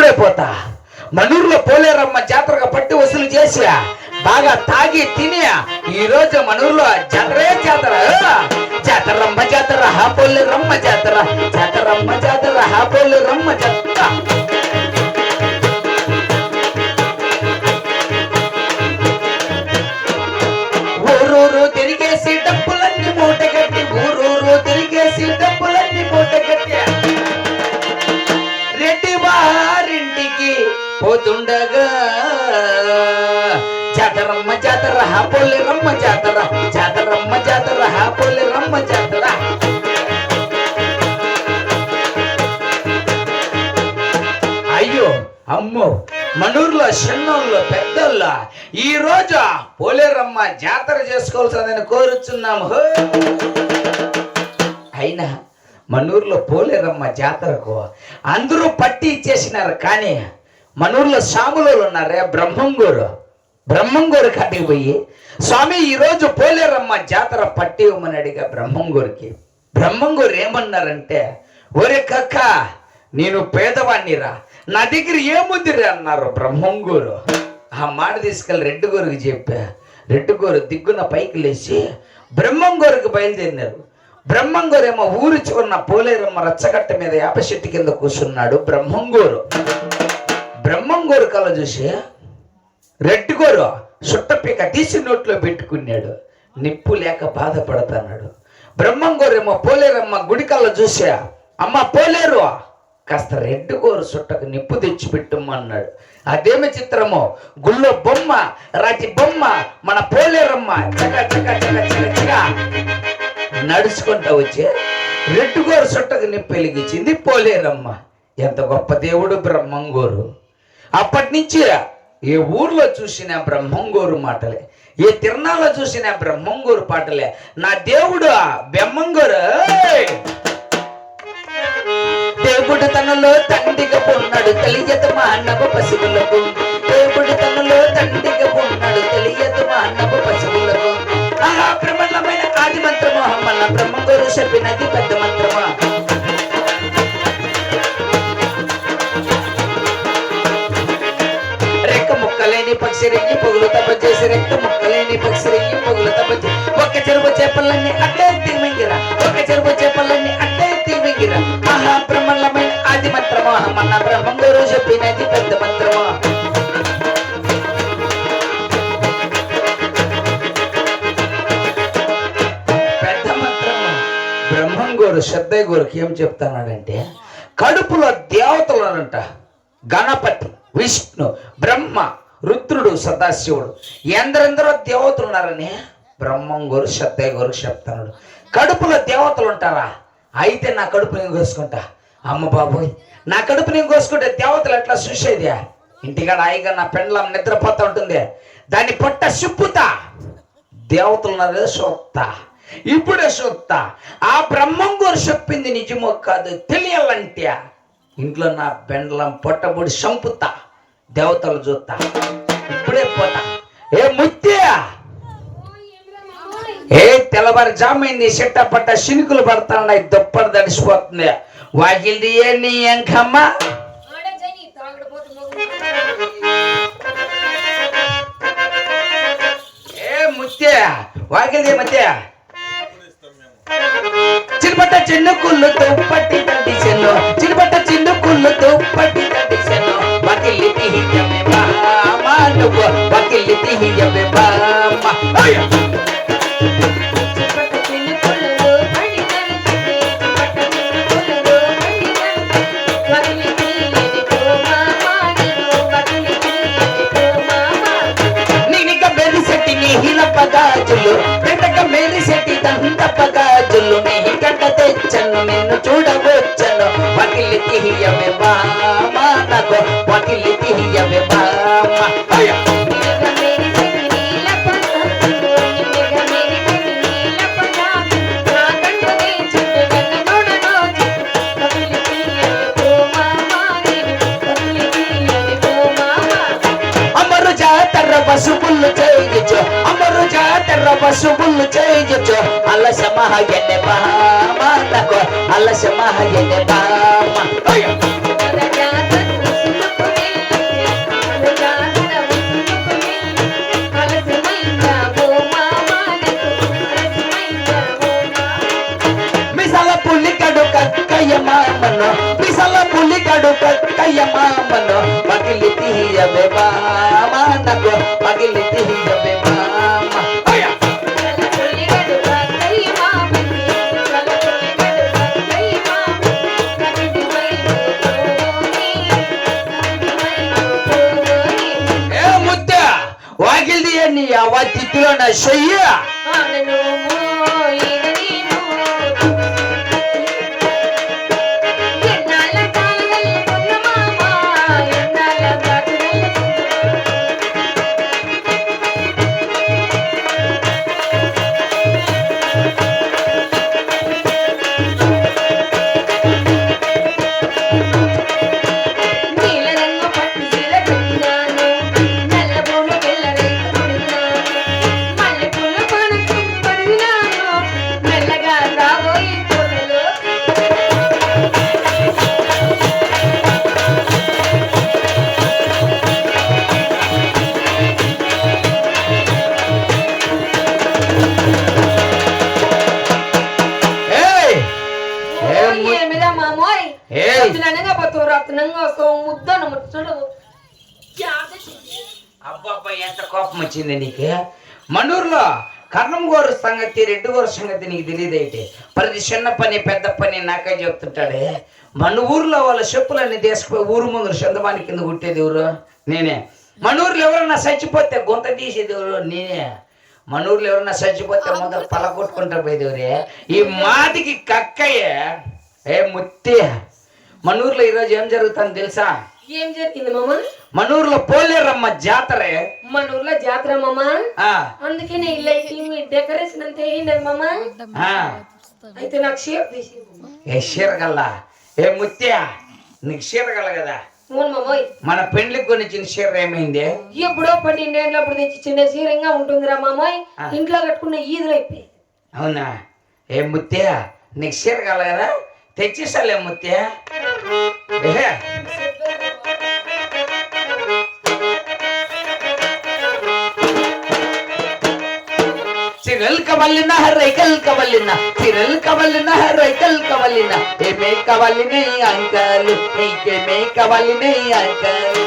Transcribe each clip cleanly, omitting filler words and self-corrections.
ఇప్పుడే పోతా. మనూరులో పోలేరమ్మ జాతరగా పట్టి వసూలు చేసి బాగా తాగి తిని ఈ రోజు మనూరులో జాతరే జాతర. జాతరమ్మ జాతర పోలేరమ్మ జాతర, జాతరమ్మ జాతర పోలేరమ్మ జాతర. ఊరూరు తిరిగేసి డబ్బులన్నీ మూటగట్టి, ఊరూరు తిరిగేసి డబ్బులన్నీ మూటగట్టి రెడ్డి వారింటికి పోతుండగా జాతరమ్మ జాతర పోలేరమ్మ జాతర, జాతరమ్మ జాతర పోలేరమ్మ జాతర. అయ్యో అమ్మో, మనూరులో చిన్నోళ్ళు పెద్దోళ్ళు ఈ రోజు పోలేరమ్మ జాతర చేసుకోవాల్సిందని కోరుచున్నాము. అయినా మనూరులో పోలేరమ్మ జాతరకు అందరూ పట్టి ఇచ్చేసినారు. కానీ మనూరులో సాములు ఉన్నారే, బ్రహ్మంగూరు కాటికి పోయి స్వామి ఈరోజు పోలేరమ్మ జాతర పట్టి ఇవ్వమని అడిగా బ్రహ్మంగూరికి. బ్రహ్మంగూరు ఏమన్నారంటే, ఒరే కక్క నేను పేదవాణ్ణిరా, నా దగ్గర ఏముందిరా అన్నారు బ్రహ్మంగూరు. ఆ మాట తీసుకెళ్ళి రెడ్డిగోరుకి చెప్పా. రెడ్డిగోరు దిగ్గున పైకి లేచి బ్రహ్మంగూరుకి బయలుదేరినారు. బ్రహ్మంగూరు ఏమో ఊరిచుకున్న పోలేరమ్మ రచ్చగట్ట మీద యాప చెట్టు కింద కూర్చున్నాడు బ్రహ్మంగూరు కళ చూసి రెడ్డిగోరు సుట్టపీక తీసి నోట్లో పెట్టుకున్నాడు. నిప్పు లేక బాధపడతాడు. బ్రహ్మంగూరు ఏమో పోలేరమ్మ గుడి కళ్ళ చూసా, అమ్మ పోలేరు కాస్త రెడ్డిగోరు సుట్టకు నిప్పు తెచ్చిపెట్టమన్నాడు. అదేమి చిత్రమో, గుళ్ళో బొమ్మ రాతి బొమ్మ మన పోలేరమ్మ చక చక చక చక చక నడుచుకుంటా వచ్చే రెడ్డిగోరు సుట్టకు నిప్పు వెలిగించింది పోలేరమ్మ. ఎంత గొప్ప దేవుడు బ్రహ్మంగూరు. అప్పటి నుంచి ఏ ఊర్లో చూసిన బ్రహ్మంగూరు మాటలే, ఏ తిరణాల్లో చూసిన బ్రహ్మంగూరు పాటలే. నా దేవుడు బ్రహ్మంగూరు. దేవుడు తనలో తండ్రిగా పొన్నాడు తెలియదు మా అన్నపు పశువులకు. దేవుడు తనలో తండ్రిగా పొన్నాడు తెలియదు మా అన్నపు పశువులకు. ఆహా బ్రహ్మణమైన ఆది మంత్రమో మన బ్రహ్మంగూరు చెప్పినది పెద్ద మంత్రమా. ముక్కలేని పక్షి రెయ్యి పొగులు తప్ప చేసి రెక్క ముక్కలేని పక్షి రెయ్యి పొగులు తప్ప ఒక్క చెరువు చేపలన్నీ అట్లే తిరిమింగిరా, ఒక్క చెరువు చేపలన్నీ అట్లే తిరిమింగిరా. ఆహా బ్రహ్మణమైన ఆది మంత్రమా మన బ్రహ్మంగూరు చెప్పినది పెద్ద మంత్రమా. పెద్ద మంత్రమా. బ్రహ్మంగూరు శ్రద్ధయ్య గోరుకి ఏం చెప్తానంటే, కడుపులో దేవతలనంట గణపతి, విష్ణు, బ్రహ్మ, రుద్రుడు, సదాశివుడు ఎందరెందరో దేవతలు ఉన్నారని బ్రహ్మంగూరు శ్రద్ధయ్య గోరు చెప్తున్నాడు. కడుపులో దేవతలు ఉంటారా? అయితే నా కడుపు నేను కోసుకుంటా. అమ్మ బాబోయ్, నా కడుపు నేను కోసుకుంటే దేవతలు ఎట్లా చూసేది? ఇంటికాడ హాయిగా నా పెండ్లం నిద్రపోతా ఉంటుంది, దాన్ని పొట్ట సిప్పుతా. దేవతలు ఉన్నారే చూస్తా, ఇప్పుడే చూస్తా. ఆ బ్రహ్మంగూరు చెప్పింది నిజమో కాదు తెలియాలంటే ఇంట్లో నా పెండ్లం పొట్టబుడి చంపుతా, దేవతలు చూస్తా. ఇప్పుడే పోతా. ఏ ముత్యా, ఏ తెల్లవారు జామైంది, చెట్ట పట్ట శినుకులు పడతాయి, దుప్పటి తడిసిపోతుంది. వాకిల్ది ఏ నీ ఎంకమ్మ ఏ ముత్యా, వాకిల్ది మధ్య చిరుపట్ట చిన్న కుళ్ళుతో పట్టి తడిసెను, చిరుపట్ట చిన్న కుళ్ళుతో పట్టి తడిసెను. వకిలి తీయవే బామ నువ్వు, వకిలి తీయవే బామ. నేనిక మెరిసెట్టి నీ హిలపగాజులు, వెంటక మెరిసెట్టి దండపగాజులు, నీ గంట తెచ్చను నిన్ను చూడవచ్చను. వకిలి తీయవే బామ నాకు, వకిలి తీయవే బామ. అమరు జాతర పశువులు చేయొచ్చు, అమరు జాతర పశువులు చేయొచ్చు. అలసమహయనే బామ నాకు, అలసమహయనే బామ. తీయబే మామ నాకు పగిలి తీయబే మామ ఏ ముద్ద వాకిలి తీయండి అవ్వ తిట్టులో నా చెయ్య అబ్బాబ్బా ఎంత కోపం వచ్చింది నీకు మనూరులో కర్ణం గోరు సంగతి రెడ్డి గోరు సంగతి నీకు తెలియదైతే ప్రతి చిన్న పని పెద్ద పని నాకే చెప్తుంటాడే మన ఊర్లో వాళ్ళ చెప్పులన్నీ తీసుకుపోయి ఊరు ముందు చందమాని కింద కుట్టేది ఎవరు నేనే మన ఊర్లో ఎవరన్నా చచ్చిపోతే గుంత తీసేది ఎవరు నేనే మన ఊర్లో ఎవరన్నా చచ్చిపోతే మొదలు పలకొట్టుకుంటారు పోయేది ఎవరే ఈ మాటికి కక్కయ్యే ఏ ముత్తి మన ఊర్లో ఈరోజు ఏం జరుగుతుందో తెలుసా ఏం జరిగింది మామ మన ఊర్లో పోలేరమ్మ జాతరే మన ఊర్లో జాతర మామ అందుకే ఇల్లు డెకరేషన్ అంతా వేయండి మామ అయితే నాకు షేర్ తీసి ఏ చీరగల్లా ఏ ముత్యా నీకు చీరగల కదా మన పెండ్లికి కొనిచ్చిన చీర ఏమైంది ఎప్పుడో 12 ఏళ్ళప్పుడు తెచ్చి చిన్న చీరంగా ఉంటుందిరా మామయ్య ఇంట్లో కట్టుకున్న ఈదులు అయిపోయి అవునా ఏ ముత్యా నీకు చీరగల కదా తెచ్చిస్తాలే ముత్యా చిరల్ కవలిన రైకల్ కవలిన చిరల్ కవలిన రైకల్ కవలిన ఏమే కవలినే అంకల్ నీకేమే కవలినే అంకల్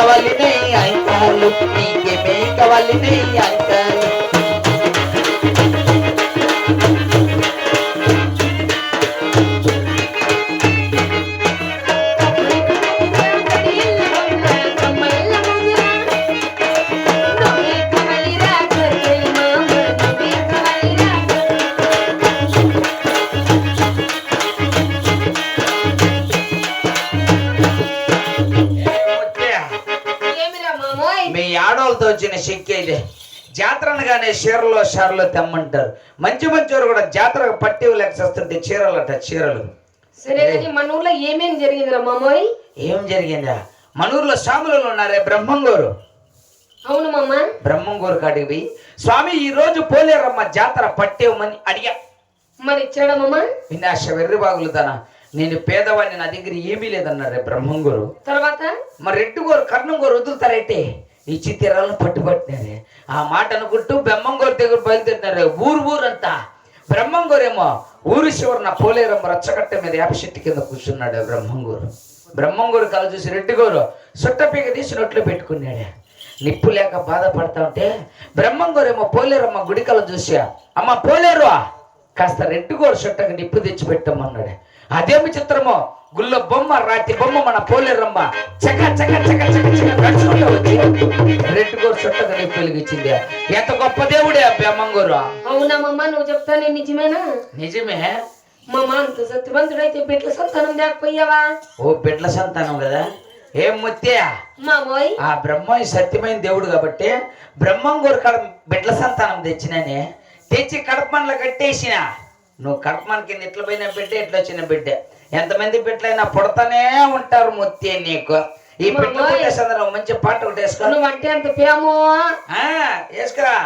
కవలినే అంకల్ నీకేమే కవలినే అంకల్ ఆడవాళ్ళతో వచ్చిన శక్తి అయితే జాతర అనగానే చీరలో షార్లో తెమ్మంటారు మంచి మంచి కూడా జాతరకు పట్టి లేకపోతే చీరలట చీరలు సరే మన ఊర్లో ఏమేం జరిగిందిరా మామోయ్ ఏం జరిగిందా మన ఊర్లో స్వాములు ఉన్నారే బ్రహ్మంగోరు అవును మామ బ్రహ్మంగోరు కాడికి పోయి స్వామి ఈ రోజు పోలేరమ్మ జాతర పట్టేవమని అడిగా మరి ఇచ్చాడా మామ వినాశ వెర్రి బాగులు తన నేను పేదవాడిని నా దగ్గర ఏమీ లేదన్నారే బ్రహ్మంగోరు తర్వాత మరి రెడ్డిగోరు కర్ణంగోరు వదులుతారైతే ఇచ్చి తీరాలను పట్టుబట్టినారే ఆ మాట అనుకుంటూ బ్రహ్మంగోరు దగ్గర బయలుదేరినారే ఊరంతా బ్రహ్మంగోరేమో ఊరి చివరన పోలేరమ్మ రచ్చగట్ట మీద వేప చెట్టు కింద కూర్చున్నాడు బ్రహ్మంగోరు కళ చూసి రెడ్డిగోరు సుట్టపీక తీసి నోట్లో పెట్టుకున్నాడే నిప్పు లేక బాధపడతా ఉంటే బ్రహ్మంగోరేమో పోలేరమ్మ గుడి కళ చూసా అమ్మ పోలేరు కాస్త రెడ్డిగోరు చుట్టకు నిప్పు తెచ్చి పెట్టమన్నాడు అదేమి చిత్రమో గుళ్ళ బొమ్మ రాతి బొమ్మ మన పోలేరమ్మ చక చక చక చక చక నడుచుకుంటూ వచ్చి రెడ్డిగోరు చుట్టకు నిప్పు వెలిగించింది ఎంత గొప్ప దేవుడే బ్రహ్మంగోరు అవునా మమ్మ నువ్వు చెప్తానే నిజమేనా నిజమే మమ్మ అంత సత్యవంతుడైతే బిడ్డల సంతానం లేకపోయావా ఓ బిడ్డల సంతానం కదా ఏం ముత్యా మామోయ్ ఆ బ్రహ్మ సత్యమైన దేవుడు కాబట్టి బ్రహ్మంగోరు కడ బిడ్డల సంతానం తెచ్చినానే తెచ్చి కడపమన్లో కట్టేసిన నువ్వు కడపమన్ కింద ఎట్లా పోయిన బిడ్డ ఎట్లా వచ్చిన బిడ్డ ఎంతమంది బిడ్డలైనా పుడతానే ఉంటారు ముత్తే నీకు. ఈ బిడ్డలు పుట్టే సందర్భం మంచి పాట ఒకటి వేసుకో. నువ్వు అంటే అంత ప్రేమో వేసుకురా.